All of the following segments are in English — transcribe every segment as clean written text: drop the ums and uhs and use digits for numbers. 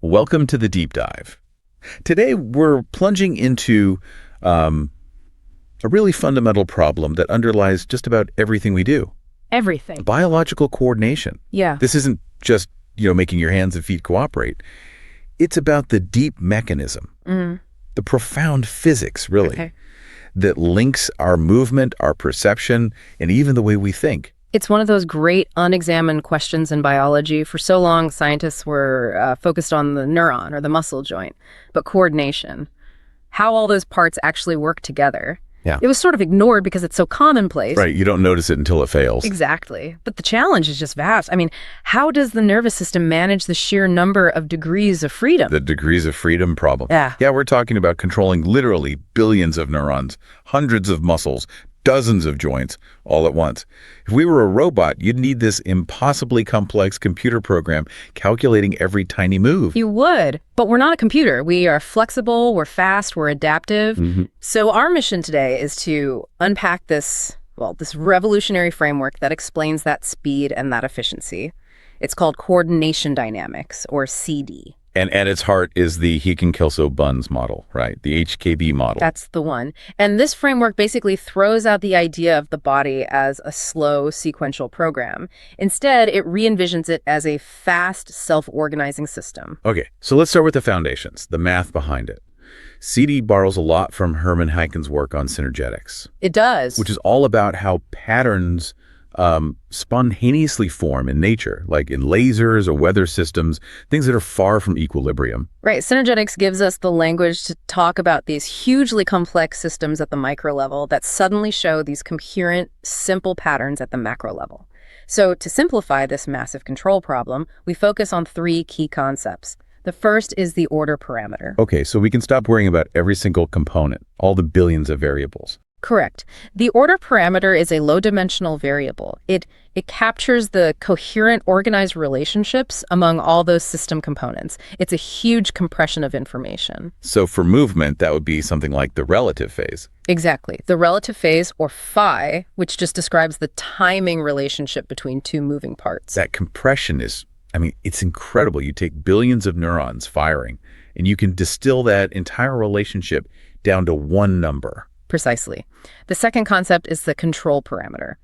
Welcome to the deep dive. Today, we're plunging into a really fundamental problem that underlies just about everything we do. Everything. Biological coordination. Yeah. This isn't just, making your hands and feet cooperate. It's about the deep mechanism, the profound physics, really, that links our movement, our perception, and even the way we think. It's one of those great unexamined questions in biology. For so long, scientists were focused on the neuron or the muscle joint, but coordination, how all those parts actually work together. Yeah. It was sort of ignored because it's so commonplace. Right, you don't notice it until it fails. Exactly. But the challenge is just vast. I mean, how does the nervous system manage the sheer number of degrees of freedom? The degrees of freedom problem. Yeah. Yeah, we're talking about controlling literally billions of neurons, hundreds of muscles, dozens of joints all at once. If we were a robot, you'd need this impossibly complex computer program calculating every tiny move. You would, but we're not a computer. We are flexible, we're fast, we're adaptive. So our mission today is to unpack this revolutionary framework that explains that speed and that efficiency. It's called coordination dynamics, or CD. And at its heart is the Haken, Kelso, Bunz model, right? The HKB model. That's the one. And this framework basically throws out the idea of the body as a slow, sequential program. Instead, it re-envisions it as a fast, self-organizing system. Okay, so let's start with the foundations, the math behind it. CD borrows a lot from Hermann Haken's work on synergetics. It does. Which is all about how patterns spontaneously form in nature, like in lasers or weather systems, things that are far from equilibrium. Right. Synergetics gives us the language to talk about these hugely complex systems at the micro level that suddenly show these coherent, simple patterns at the macro level. So to simplify this massive control problem, we focus on three key concepts. The first is the order parameter. Okay, so we can stop worrying about every single component, all the billions of variables. Correct. The order parameter is a low-dimensional variable. It captures the coherent, organized relationships among all those system components. It's a huge compression of information. So for movement, that would be something like the relative phase. Exactly. The relative phase, or phi, which just describes the timing relationship between two moving parts. That compression is, it's incredible. You take billions of neurons firing, and you can distill that entire relationship down to one number. Precisely. The second concept is the control parameter.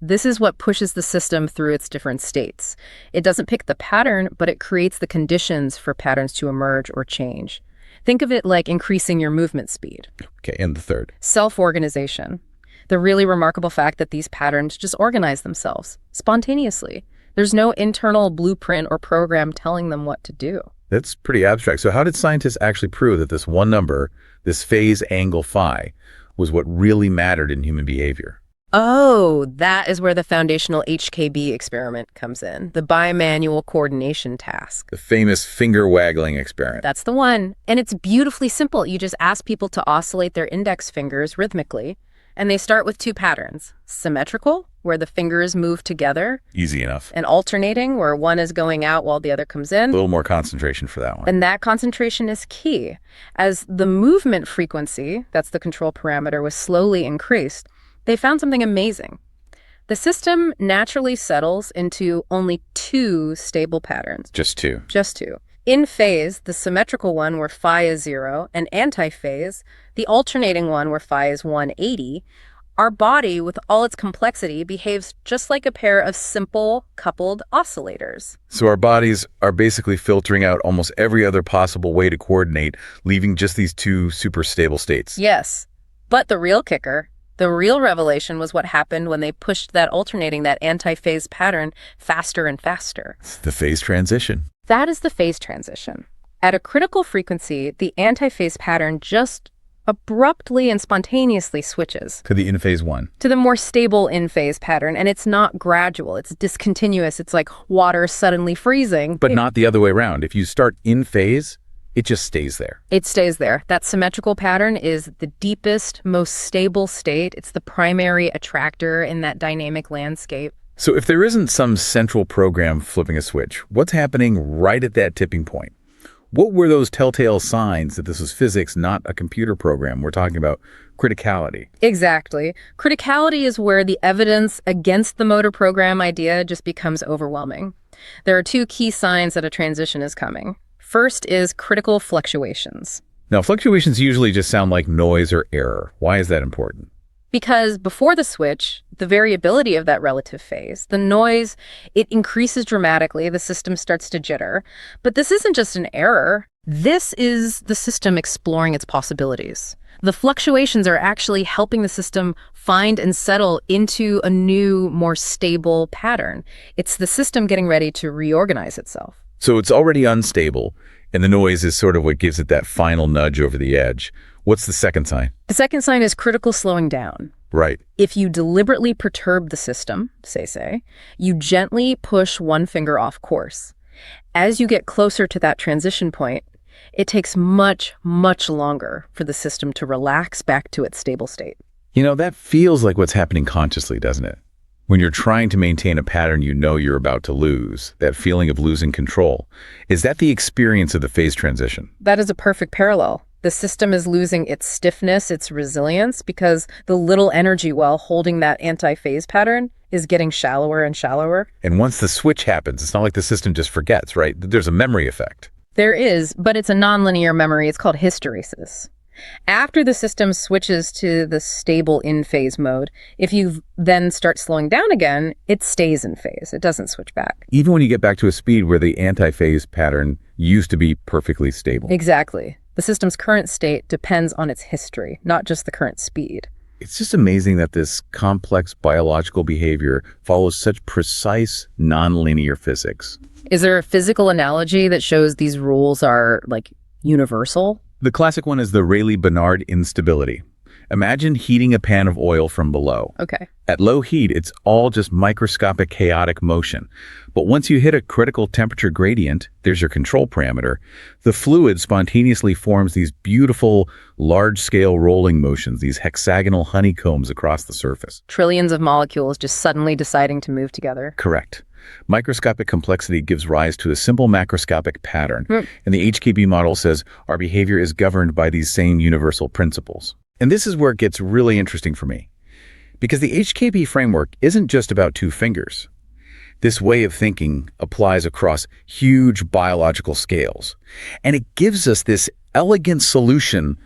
This is what pushes the system through its different states. It doesn't pick the pattern, but it creates the conditions for patterns to emerge or change. Think of it like increasing your movement speed. Okay, and the third? Self-organization. The really remarkable fact that these patterns just organize themselves spontaneously. There's no internal blueprint or program telling them what to do. That's pretty abstract. So how did scientists actually prove that this one number, this phase angle phi, was what really mattered in human behavior? Oh, that is where the foundational HKB experiment comes in, the bimanual coordination task. The famous finger-waggling experiment. That's the one. And it's beautifully simple. You just ask people to oscillate their index fingers rhythmically, and they start with two patterns. Symmetrical, where the fingers move together. Easy enough. And alternating, where one is going out while the other comes in. A little more concentration for that one. And that concentration is key. As the movement frequency, that's the control parameter, was slowly increased, they found something amazing. The system naturally settles into only two stable patterns. Just two. Just two. In phase, the symmetrical one where phi is 0, and anti-phase, the alternating one where phi is 180, our body, with all its complexity, behaves just like a pair of simple, coupled oscillators. So our bodies are basically filtering out almost every other possible way to coordinate, leaving just these two super stable states. Yes. But the real kicker, the real revelation, was what happened when they pushed that alternating, that anti-phase pattern, faster and faster. The phase transition. That is the phase transition. At a critical frequency, the anti-phase pattern just abruptly and spontaneously switches. To the in-phase one. To the more stable in-phase pattern, and it's not gradual, it's discontinuous. It's like water suddenly freezing. But not the other way around. If you start in phase, it just stays there. It stays there. That symmetrical pattern is the deepest, most stable state. It's the primary attractor in that dynamic landscape. So if there isn't some central program flipping a switch, what's happening right at that tipping point? What were those telltale signs that this was physics, not a computer program? We're talking about criticality. Exactly. Criticality is where the evidence against the motor program idea just becomes overwhelming. There are two key signs that a transition is coming. First is critical fluctuations. Now, fluctuations usually just sound like noise or error. Why is that important? Because before the switch, the variability of that relative phase, the noise, it increases dramatically, the system starts to jitter. But this isn't just an error. This is the system exploring its possibilities. The fluctuations are actually helping the system find and settle into a new, more stable pattern. It's the system getting ready to reorganize itself. So it's already unstable, and the noise is sort of what gives it that final nudge over the edge. What's the second sign? The second sign is critical slowing down. Right. If you deliberately perturb the system, say, you gently push one finger off course. As you get closer to that transition point, it takes much, much longer for the system to relax back to its stable state. You know, that feels like what's happening consciously, doesn't it? When you're trying to maintain a pattern you know you're about to lose, that feeling of losing control. Is that the experience of the phase transition? That is a perfect parallel. The system is losing its stiffness, its resilience, because the little energy well holding that anti-phase pattern is getting shallower and shallower. And once the switch happens, it's not like the system just forgets, right? There's a memory effect. There is, but it's a nonlinear memory. It's called hysteresis. After the system switches to the stable in-phase mode, if you then start slowing down again, it stays in phase. It doesn't switch back. Even when you get back to a speed where the anti-phase pattern used to be perfectly stable. Exactly. The system's current state depends on its history, not just the current speed. It's just amazing that this complex biological behavior follows such precise, nonlinear physics. Is there a physical analogy that shows these rules are, like, universal? The classic one is the Rayleigh-Benard instability. Imagine heating a pan of oil from below. Okay. At low heat, it's all just microscopic chaotic motion. But once you hit a critical temperature gradient, there's your control parameter, the fluid spontaneously forms these beautiful, large-scale rolling motions, these hexagonal honeycombs across the surface. Trillions of molecules just suddenly deciding to move together. Correct. Microscopic complexity gives rise to a simple macroscopic pattern, and the HKB model says our behavior is governed by these same universal principles. And this is where it gets really interesting for me, because the HKB framework isn't just about two fingers. This way of thinking applies across huge biological scales, and it gives us this elegant solution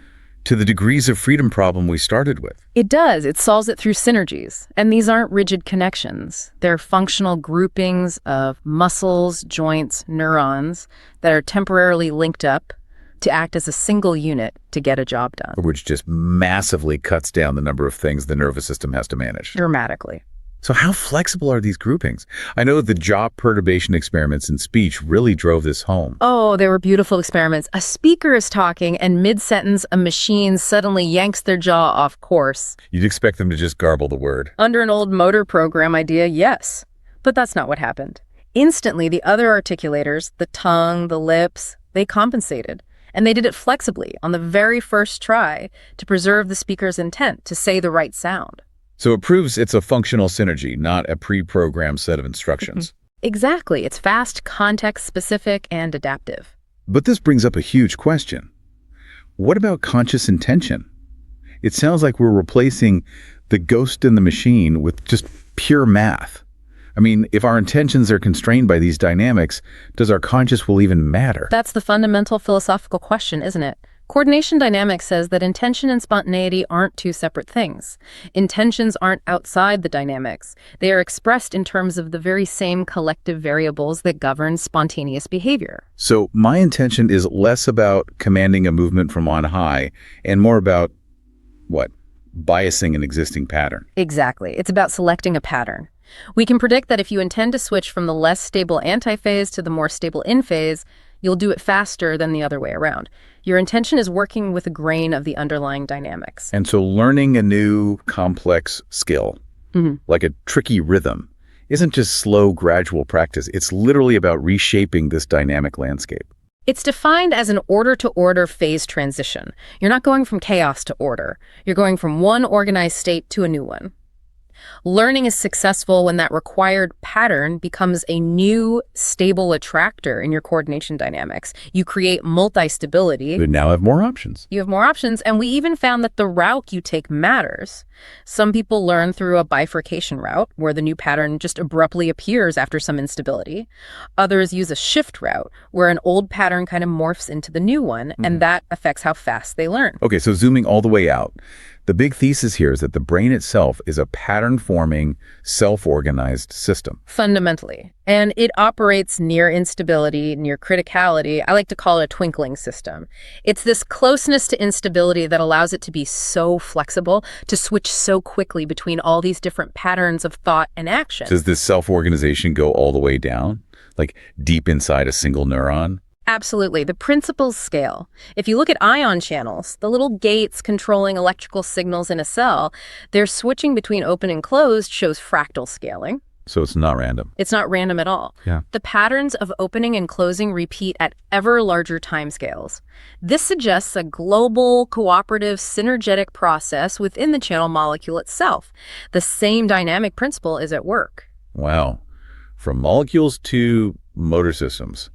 to the degrees of freedom problem we started with. It does. It solves it through synergies. And these aren't rigid connections. They're functional groupings of muscles, joints, neurons that are temporarily linked up to act as a single unit to get a job done. Which just massively cuts down the number of things the nervous system has to manage. Dramatically. So how flexible are these groupings? I know the jaw perturbation experiments in speech really drove this home. Oh, they were beautiful experiments. A speaker is talking, and mid-sentence, a machine suddenly yanks their jaw off course. You'd expect them to just garble the word. Under an old motor program idea, yes. But that's not what happened. Instantly, the other articulators, the tongue, the lips, they compensated. And they did it flexibly on the very first try to preserve the speaker's intent to say the right sound. So it proves it's a functional synergy, not a pre-programmed set of instructions. Exactly. It's fast, context-specific, and adaptive. But this brings up a huge question. What about conscious intention? It sounds like we're replacing the ghost in the machine with just pure math. I mean, if our intentions are constrained by these dynamics, does our conscious will even matter? That's the fundamental philosophical question, isn't it? Coordination dynamics says that intention and spontaneity aren't two separate things. Intentions aren't outside the dynamics. They are expressed in terms of the very same collective variables that govern spontaneous behavior. So my intention is less about commanding a movement from on high and more about, what, biasing an existing pattern. Exactly. It's about selecting a pattern. We can predict that if you intend to switch from the less stable antiphase to the more stable in-phase, you'll do it faster than the other way around. Your intention is working with a grain of the underlying dynamics. And so learning a new complex skill, like a tricky rhythm, isn't just slow, gradual practice. It's literally about reshaping this dynamic landscape. It's defined as an order-to-order phase transition. You're not going from chaos to order. You're going from one organized state to a new one. Learning is successful when that required pattern becomes a new, stable attractor in your coordination dynamics. You create multi-stability. You now have more options. You have more options, and we even found that the route you take matters. Some people learn through a bifurcation route, where the new pattern just abruptly appears after some instability. Others use a shift route, where an old pattern kind of morphs into the new one, and that affects how fast they learn. Okay, so zooming all the way out, the big thesis here is that the brain itself is a pattern-forming, self-organized system. Fundamentally. And it operates near instability, near criticality. I like to call it a twinkling system. It's this closeness to instability that allows it to be so flexible, to switch so quickly between all these different patterns of thought and action. Does this self-organization go all the way down, like deep inside a single neuron? Absolutely. The principles scale. If you look at ion channels, the little gates controlling electrical signals in a cell, their switching between open and closed shows fractal scaling. So it's not random. It's not random at all. Yeah. The patterns of opening and closing repeat at ever larger timescales. This suggests a global, cooperative, synergetic process within the channel molecule itself. The same dynamic principle is at work. Wow. From molecules to motor systems.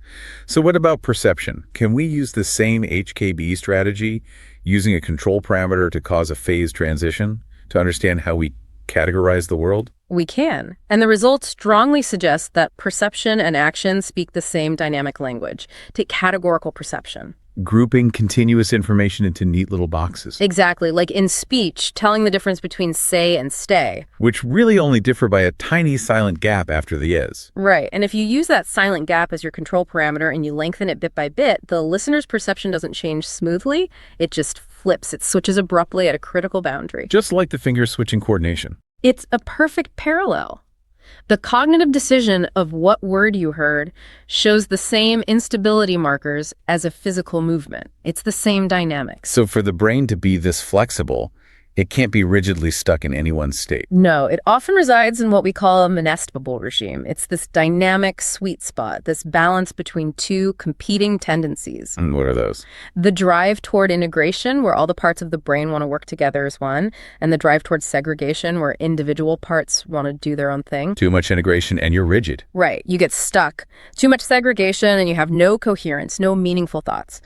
So what about perception? Can we use the same HKB strategy, using a control parameter to cause a phase transition, to understand how we categorize the world? We can. And the results strongly suggest that perception and action speak the same dynamic language. Take categorical perception. Grouping continuous information into neat little boxes. Exactly, like in speech, telling the difference between say and stay. Which really only differ by a tiny silent gap after the is. Right, and if you use that silent gap as your control parameter and you lengthen it bit by bit, the listener's perception doesn't change smoothly, it just flips. It switches abruptly at a critical boundary. Just like the finger switching coordination. It's a perfect parallel. The cognitive decision of what word you heard shows the same instability markers as a physical movement. It's the same dynamics. So for the brain to be this flexible, it can't be rigidly stuck in any one state. No, it often resides in what we call a monestable regime. It's this dynamic sweet spot, this balance between two competing tendencies. And what are those? The drive toward integration, where all the parts of the brain want to work together as one, and the drive toward segregation, where individual parts want to do their own thing. Too much integration and you're rigid. Right, you get stuck. Too much segregation and you have no coherence, no meaningful thoughts.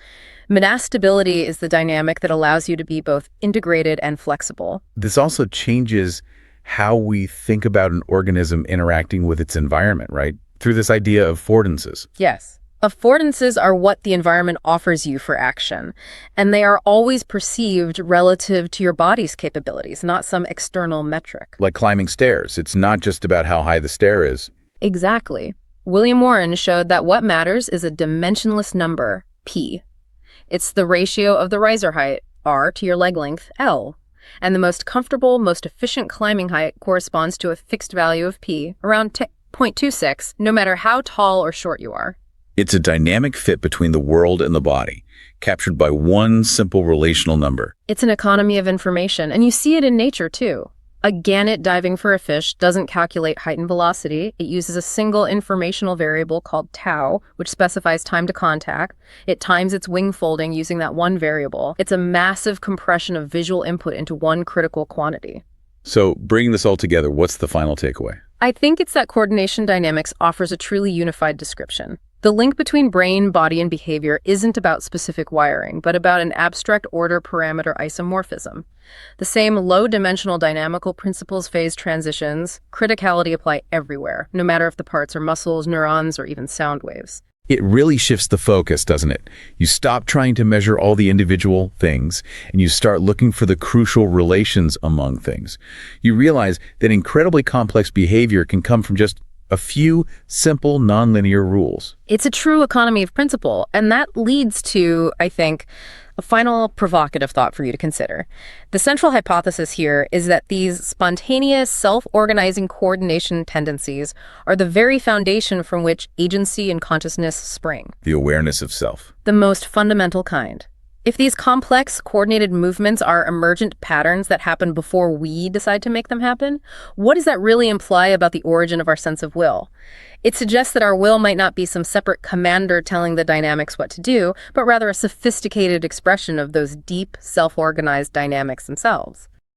Monastability is the dynamic that allows you to be both integrated and flexible. This also changes how we think about an organism interacting with its environment, right? Through this idea of affordances. Yes. Affordances are what the environment offers you for action, and they are always perceived relative to your body's capabilities, not some external metric. Like climbing stairs. It's not just about how high the stair is. Exactly. William Warren showed that what matters is a dimensionless number, p. It's the ratio of the riser height, r, to your leg length, l. And the most comfortable, most efficient climbing height corresponds to a fixed value of p, around 0.26, no matter how tall or short you are. It's a dynamic fit between the world and the body, captured by one simple relational number. It's an economy of information, and you see it in nature, too. A gannet diving for a fish doesn't calculate height and velocity. It uses a single informational variable called tau, which specifies time to contact. It times its wing folding using that one variable. It's a massive compression of visual input into one critical quantity. So bringing this all together, what's the final takeaway? I think it's that coordination dynamics offers a truly unified description. The link between brain, body, and behavior isn't about specific wiring, but about an abstract order parameter isomorphism. The same low-dimensional dynamical principles, phase transitions, criticality apply everywhere, no matter if the parts are muscles, neurons, or even sound waves. It really shifts the focus, doesn't it? You stop trying to measure all the individual things, and you start looking for the crucial relations among things. You realize that incredibly complex behavior can come from just a few simple nonlinear rules. It's a true economy of principle, and that leads to, I think, a final provocative thought for you to consider. The central hypothesis here is that these spontaneous, self-organizing coordination tendencies are the very foundation from which agency and consciousness spring. The awareness of self. The most fundamental kind. If these complex, coordinated movements are emergent patterns that happen before we decide to make them happen, what does that really imply about the origin of our sense of will? It suggests that our will might not be some separate commander telling the dynamics what to do, but rather a sophisticated expression of those deep, self-organized dynamics themselves.